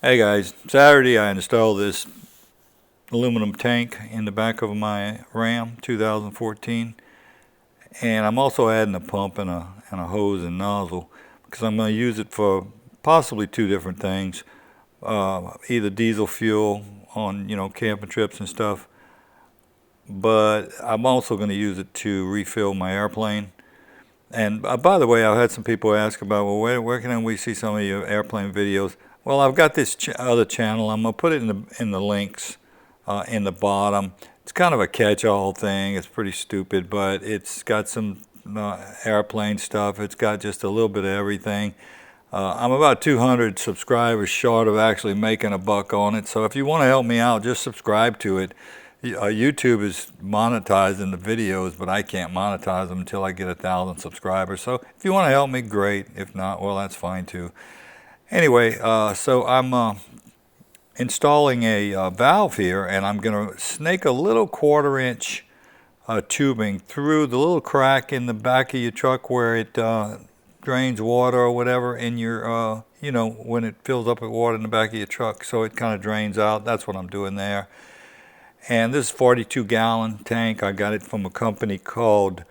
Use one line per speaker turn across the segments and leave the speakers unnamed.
Hey guys, Saturday I installed this aluminum tank in the back of my Ram 2014, and I'm also adding a pump and a hose and nozzle because I'm going to use it for possibly two different things. Either diesel fuel on camping trips and stuff, but I'm also going to use it to refill my airplane. And by the way, I've had some people ask about, well, where can we see some of your airplane videos? Well, I've got this other channel. I'm gonna put it in the links in the bottom. It's kind of a catch-all thing. It's pretty stupid, but it's got some airplane stuff. It's got just a little bit of everything. I'm about 200 subscribers short of actually making a buck on it. So if you want to help me out, just subscribe to it. YouTube is monetizing the videos, but I can't monetize them until I get 1,000 subscribers. So if you want to help me, great. If not, well, that's fine too. Anyway, so I'm installing a valve here, and I'm going to snake a little 1/4 inch tubing through the little crack in the back of your truck where it drains water or whatever in your, when it fills up with water in the back of your truck, so it kind of drains out. That's what I'm doing there. And this 42-gallon tank, I got it from a company called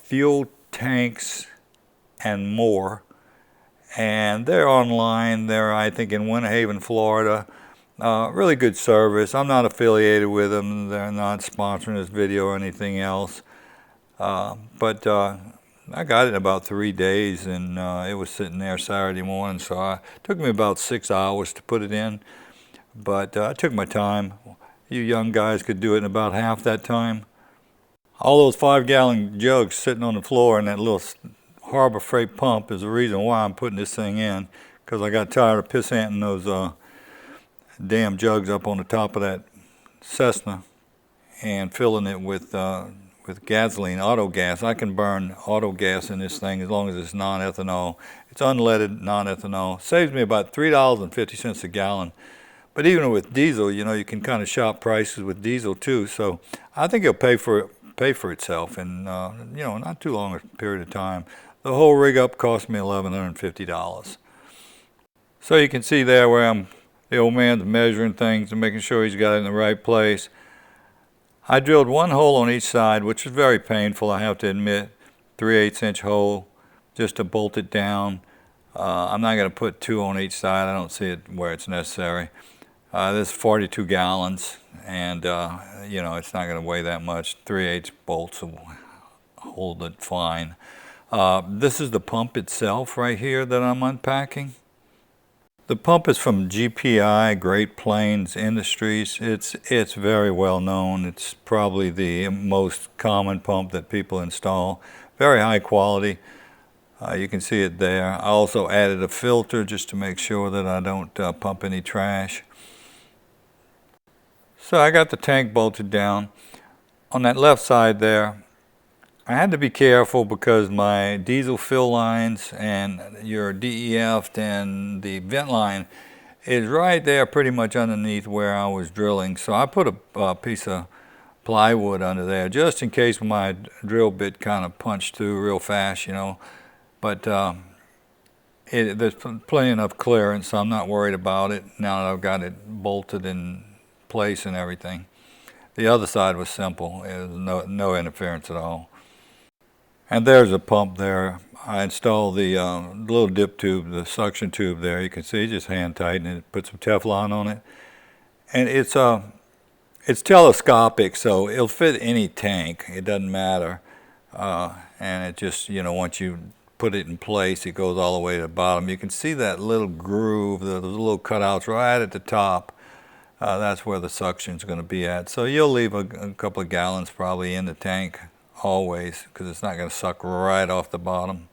Fuel Tanks and More. And they're online. They're, I think, in Winter Haven, Florida. Really good service. I'm not affiliated with them. They're not sponsoring this video or anything else. But I got it in about 3 days, and it was sitting there Saturday morning. So it took me about 6 hours to put it in. But I took my time. You young guys could do it in about half that time. All those 5-gallon jugs sitting on the floor in that little Harbor Freight pump is the reason why I'm putting this thing in, because I got tired of pissanting those damn jugs up on the top of that Cessna and filling it with gasoline, auto gas. I can burn auto gas in this thing as long as it's non-ethanol. It's unleaded non-ethanol. Saves me about $3.50 a gallon. But even with diesel, you can kind of shop prices with diesel too. So I think it'll pay for itself in not too long a period of time. The whole rig up cost me $1,150. So you can see there where the old man's measuring things and making sure he's got it in the right place. I drilled one hole on each side, which is very painful, I have to admit. 3/8 inch hole just to bolt it down. I'm not going to put two on each side. I don't see it where it's necessary. This is 42 gallons, and it's not going to weigh that much. 3/8 bolts will hold it fine. This is the pump itself right here that I'm unpacking. The pump is from GPI, Great Plains Industries. It's very well known. It's probably the most common pump that people install. Very high quality. You can see it there. I also added a filter just to make sure that I don't pump any trash. So I got the tank bolted down. On that left side there, I had to be careful because my diesel fill lines and your DEF and the vent line is right there pretty much underneath where I was drilling. So I put a piece of plywood under there just in case my drill bit kind of punched through real fast, But there's plenty enough clearance, so I'm not worried about it now that I've got it bolted in place and everything. The other side was simple. It was no interference at all. And there's a pump there. I installed the little dip tube, the suction tube there. You can see, just hand tighten it, put some Teflon on it. And it's telescopic, so it'll fit any tank. It doesn't matter. And it just, once you put it in place, it goes all the way to the bottom. You can see that little groove, the little cutouts right at the top. That's where the suction's going to be at. So you'll leave a couple of gallons probably in the tank always, because it's not going to suck right off the bottom.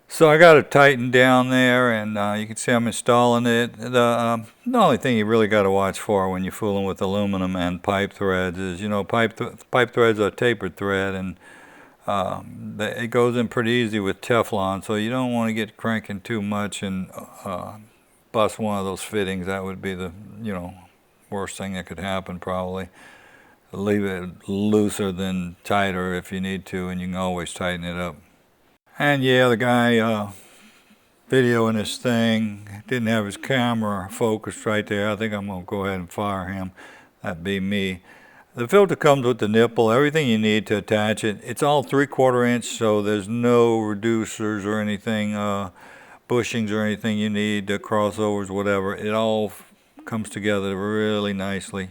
So I got it tightened down there, and you can see I'm installing it. The only thing you really got to watch for when you're fooling with aluminum and pipe threads is, pipe threads are tapered thread, and it goes in pretty easy with Teflon, so you don't want to get cranking too much and bust one of those fittings. That would be the worst thing that could happen probably. Leave it looser than tighter if you need to, and you can always tighten it up. And yeah, the guy videoing this thing. Didn't have his camera focused right there. I think I'm going to go ahead and fire him. That'd be me. The filter comes with the nipple, everything you need to attach it. It's all 3/4 inch, so there's no reducers or anything, bushings or anything you need, crossovers, whatever. It all comes together really nicely.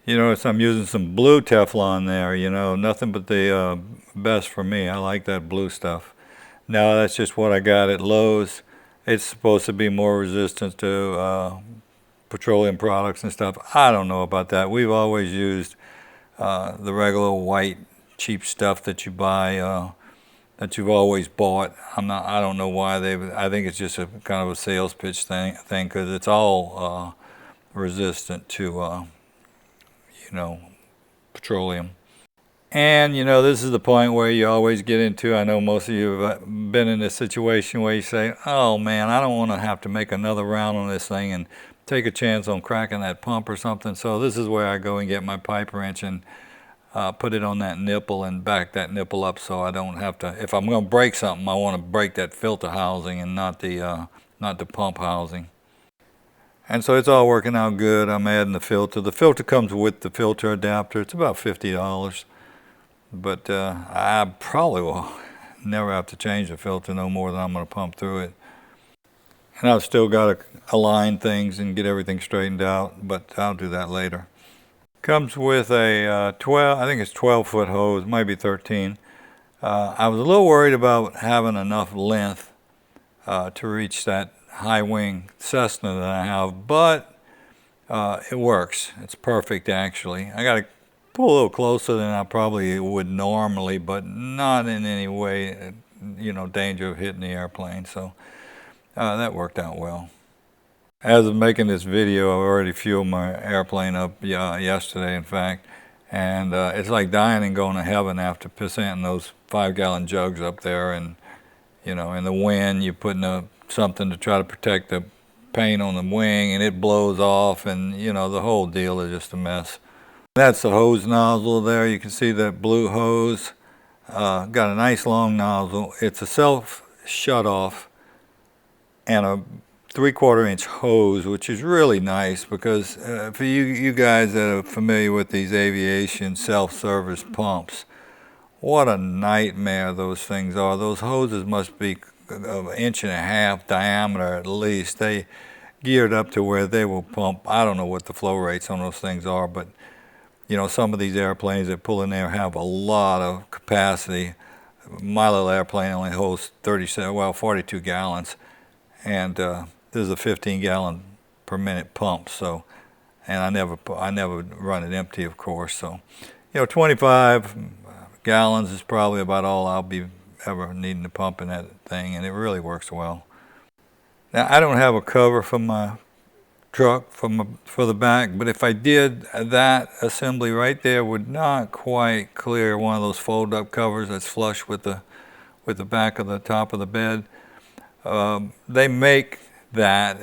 You notice I'm using some blue Teflon there, nothing but the best for me. I like that blue stuff. Now that's just what I got at Lowe's. It's supposed to be more resistant to petroleum products and stuff. I don't know about that. We've always used the regular white cheap stuff that you buy, that you've always bought. I don't know why I think it's just a kind of a sales pitch thing because it's all resistant to petroleum. And this is the point where you always get into, I know most of you have been in this situation where you say, oh man, I don't want to have to make another round on this thing and take a chance on cracking that pump or something. So this is where I go and get my pipe wrench and put it on that nipple and back that nipple up so I don't have to, if I'm going to break something, I want to break that filter housing and not the pump housing. And so it's all working out good. I'm adding the filter. The filter comes with the filter adapter. It's about $50. But I probably will never have to change the filter no more than I'm going to pump through it. And I've still got to align things and get everything straightened out, but I'll do that later. Comes with a 12-foot hose, might be 13. I was a little worried about having enough length to reach that high wing Cessna that I have, but it works. It's perfect actually. I got to pull a little closer than I probably would normally, but not in any way, danger of hitting the airplane. So that worked out well. As of making this video, I've already fueled my airplane up yesterday, in fact, and it's like dying and going to heaven after pissing those 5-gallon jugs up there, and in the wind, you're putting something to try to protect the paint on the wing, and it blows off, and the whole deal is just a mess. That's the hose nozzle there. You can see that blue hose. Got a nice long nozzle. It's a self shut-off and a 3/4 inch hose, which is really nice because for you guys that are familiar with these aviation self-service pumps, what a nightmare those things are. Those hoses must be an 1.5 inch diameter at least. They geared up to where they will pump. I don't know what the flow rates on those things are, but some of these airplanes that pull in there have a lot of capacity. My little airplane only holds 42 gallons, and this is a 15-gallon per minute pump. So, and I never run it empty, of course. So, 25 gallons is probably about all I'll be ever needing to pump in that thing, and it really works well. Now, I don't have a cover for my truck for the back, but if I did, that assembly right there would not quite clear one of those fold-up covers that's flush with the back of the top of the bed. They make that.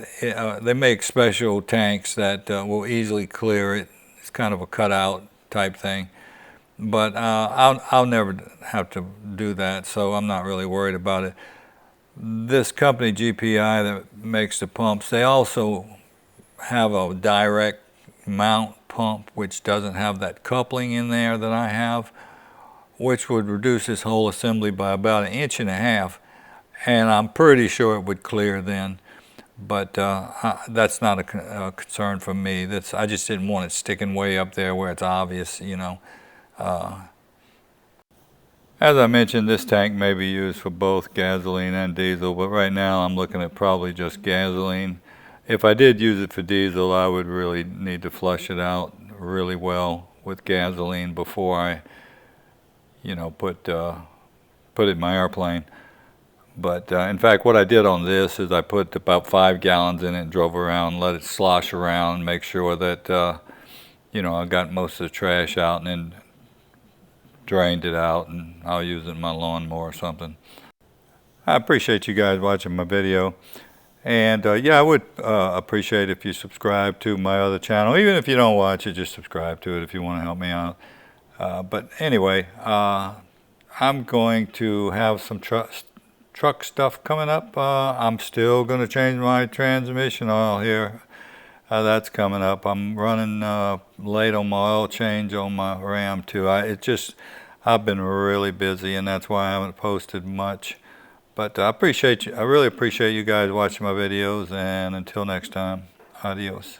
They make special tanks that will easily clear it. It's kind of a cutout type thing, but I'll never have to do that, so I'm not really worried about it. This company GPI that makes the pumps, they also have a direct mount pump which doesn't have that coupling in there that I have, which would reduce this whole assembly by about 1.5 inches, and I'm pretty sure it would clear then, but that's not a concern for me. I just didn't want it sticking way up there where it's obvious. As I mentioned, this tank may be used for both gasoline and diesel, but right now I'm looking at probably just gasoline. If I did use it for diesel, I would really need to flush it out really well with gasoline before I, put it in my airplane. But in fact, what I did on this is I put about 5 gallons in it and drove around, let it slosh around, make sure that, I got most of the trash out and then drained it out, and I'll use it in my lawnmower or something. I appreciate you guys watching my video. And I would appreciate if you subscribe to my other channel. Even if you don't watch it, just subscribe to it if you want to help me out. But anyway, I'm going to have some truck stuff coming up. I'm still going to change my transmission oil here. That's coming up. I'm running late on my oil change on my Ram too. I've been really busy, and that's why I haven't posted much. But I appreciate you. I really appreciate you guys watching my videos, and until next time, adios.